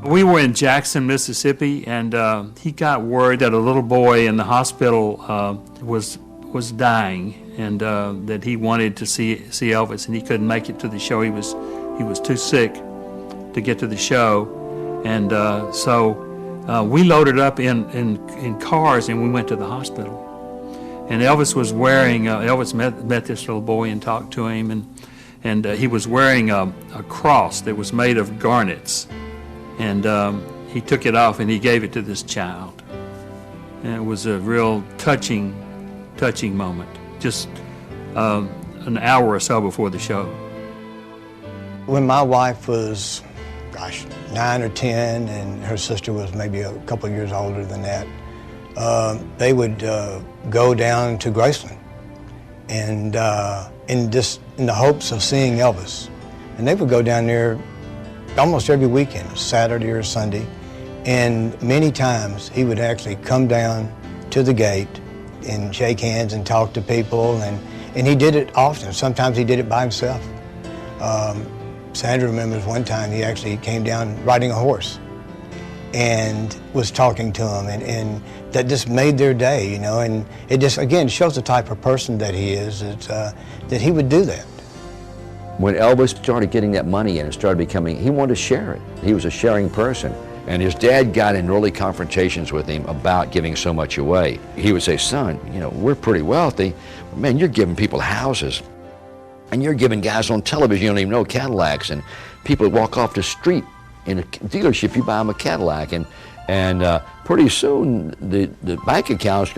We were in Jackson, Mississippi, and he got word that a little boy in the hospital was dying, and that he wanted to see Elvis, and he couldn't make it to the show. He was too sick to get to the show, and so we loaded up in cars and we went to the hospital. And Elvis was wearing. Elvis met this little boy and talked to him, and he was wearing a cross that was made of garnets. And he took it off and he gave it to this child. And it was a real touching moment, just an hour or so before the show. When my wife was, 9 or 10, and her sister was maybe a couple of years older than that, they would go down to Graceland and in the hopes of seeing Elvis. And they would go down there almost every weekend, Saturday or Sunday, and many times he would actually come down to the gate and shake hands and talk to people, and he did it often. Sometimes he did it by himself. Sandra remembers one time he actually came down riding a horse and was talking to him, and that just made their day, you know, and it just, again, shows the type of person that he is, that he would do that. When Elvis started getting that money in and started becoming, he wanted to share it. He was a sharing person. And his dad got in early confrontations with him about giving so much away. He would say, son, you know, we're pretty wealthy, but man, you're giving people houses. And you're giving guys on television you don't even know Cadillacs, and people walk off the street in a dealership, you buy them a Cadillac, and pretty soon the bank account is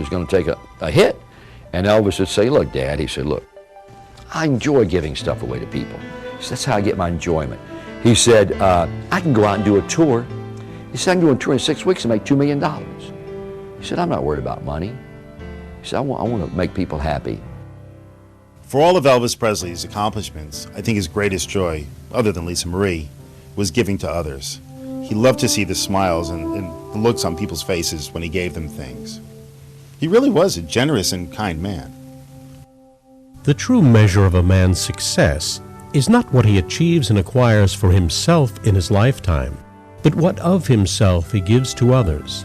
going to take a hit. And Elvis would say, look, Dad, he said, look, I enjoy giving stuff away to people. He said, that's how I get my enjoyment. He said, I can go out and do a tour. He said, I can do a tour in 6 weeks and make $2 million. He said, I'm not worried about money. He said, I want to make people happy. For all of Elvis Presley's accomplishments, I think his greatest joy, other than Lisa Marie, was giving to others. He loved to see the smiles and the looks on people's faces when he gave them things. He really was a generous and kind man. The true measure of a man's success is not what he achieves and acquires for himself in his lifetime, but what of himself he gives to others.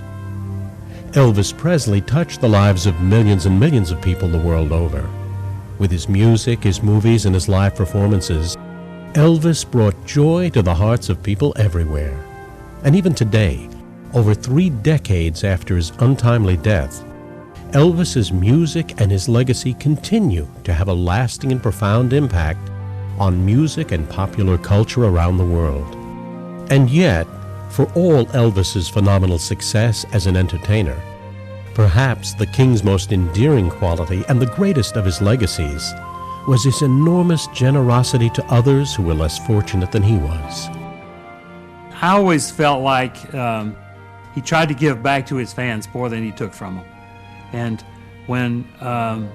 Elvis Presley touched the lives of millions and millions of people the world over. With his music, his movies, and his live performances, Elvis brought joy to the hearts of people everywhere. And even today, over 3 decades after his untimely death, Elvis's music and his legacy continue to have a lasting and profound impact on music and popular culture around the world. And yet, for all Elvis's phenomenal success as an entertainer, perhaps the King's most endearing quality and the greatest of his legacies was his enormous generosity to others who were less fortunate than he was. I always felt like he tried to give back to his fans more than he took from them. And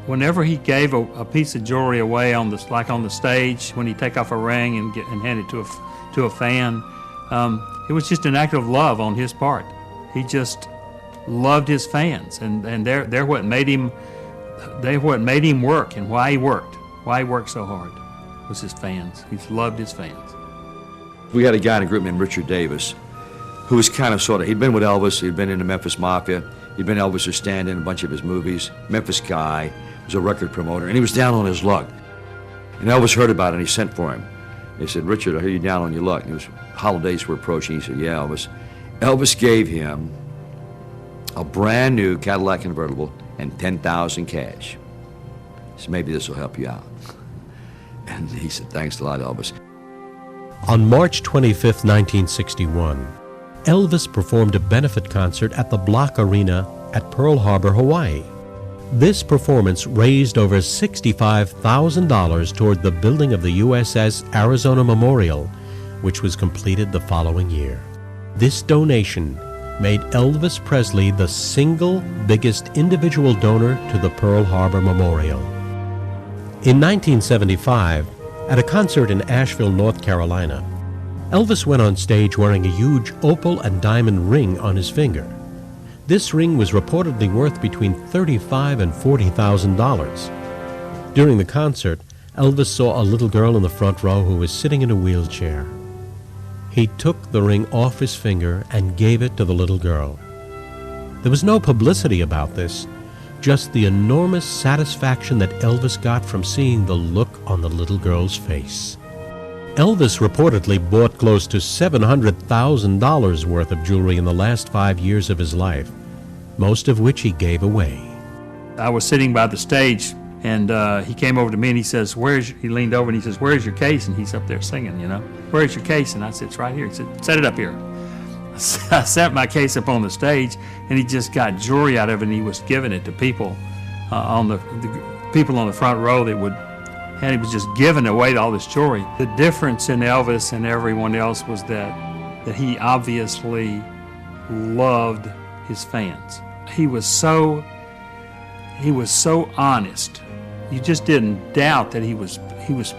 whenever he gave a piece of jewelry away like on the stage, when he take off a ring and hand it to a fan, it was just an act of love on his part. He just loved his fans, and they're what made him work, and why he worked so hard was his fans. He loved his fans. We had a guy in a group named Richard Davis, who was kind of he'd been with Elvis, he'd been in the Memphis Mafia, he'd been Elvis' stand-in in a bunch of his movies, Memphis guy, was a record promoter, and he was down on his luck. And Elvis heard about it, and he sent for him. He said, Richard, I hear you down on your luck. And holidays were approaching. He said, yeah, Elvis. Elvis gave him a brand new Cadillac convertible and $10,000 cash. He said, maybe this will help you out. And he said, thanks a lot, Elvis. On March 25, 1961, Elvis performed a benefit concert at the Block Arena at Pearl Harbor, Hawaii. This performance raised over $65,000 toward the building of the USS Arizona Memorial, which was completed the following year. This donation made Elvis Presley the single biggest individual donor to the Pearl Harbor Memorial. In 1975, at a concert in Asheville, North Carolina, Elvis went on stage wearing a huge opal and diamond ring on his finger. This ring was reportedly worth between $35,000 and $40,000. During the concert, Elvis saw a little girl in the front row who was sitting in a wheelchair. he took the ring off his finger and gave it to the little girl. There was no publicity about this, just the enormous satisfaction that Elvis got from seeing the look on the little girl's face. Elvis reportedly bought close to $700,000 worth of jewelry in the last 5 years of his life, most of which he gave away. I was sitting by the stage, and he came over to me and he says, he leaned over and he says, "Where's your case?" And he's up there singing, "Where's your case?" And I said, "It's right here." He said, "Set it up here." I set my case up on the stage, and he just got jewelry out of it, and he was giving it to people on the people on the front row and he was just giving away all this jewelry. The difference in Elvis and everyone else was that he obviously loved his fans. He was so honest. You just didn't doubt that he was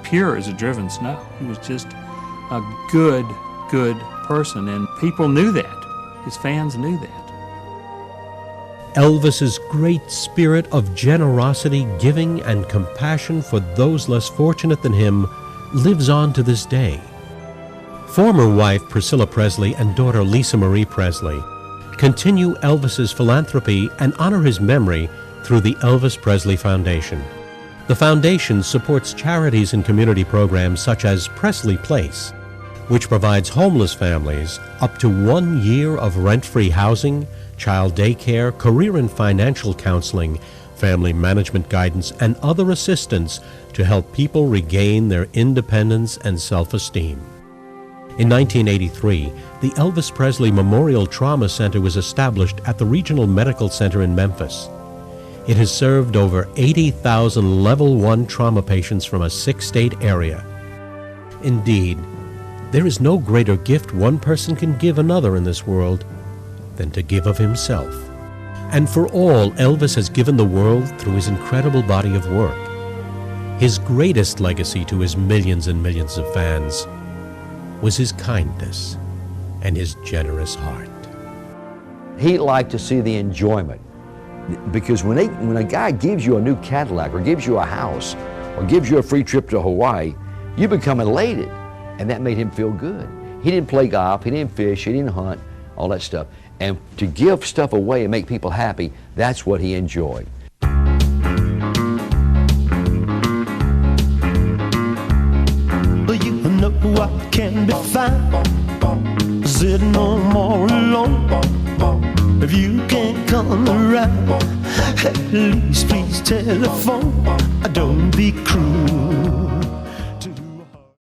pure as a driven snow. He was just a good person, and people knew that. His fans knew that. Elvis's great spirit of generosity, giving, and compassion for those less fortunate than him lives on to this day. Former wife Priscilla Presley and daughter Lisa Marie Presley continue Elvis's philanthropy and honor his memory through the Elvis Presley Foundation. The foundation supports charities and community programs such as Presley Place, which provides homeless families up to 1 year of rent-free housing, child daycare, career and financial counseling, family management guidance, and other assistance to help people regain their independence and self-esteem. In 1983, the Elvis Presley Memorial Trauma Center was established at the Regional Medical Center in Memphis. It has served over 80,000 Level 1 trauma patients from a 6-state area. Indeed, there is no greater gift one person can give another in this world than to give of himself. And for all Elvis has given the world through his incredible body of work, his greatest legacy to his millions and millions of fans was his kindness and his generous heart. He liked to see the enjoyment, because when a guy gives you a new Cadillac or gives you a house or gives you a free trip to Hawaii, you become elated, and that made him feel good. He didn't play golf, he didn't fish, he didn't hunt, all that stuff. And to give stuff away and make people happy, that's what he enjoyed. You know I can be fine, sitting no more alone. If you can't come around, at least please telephone. Don't be cruel.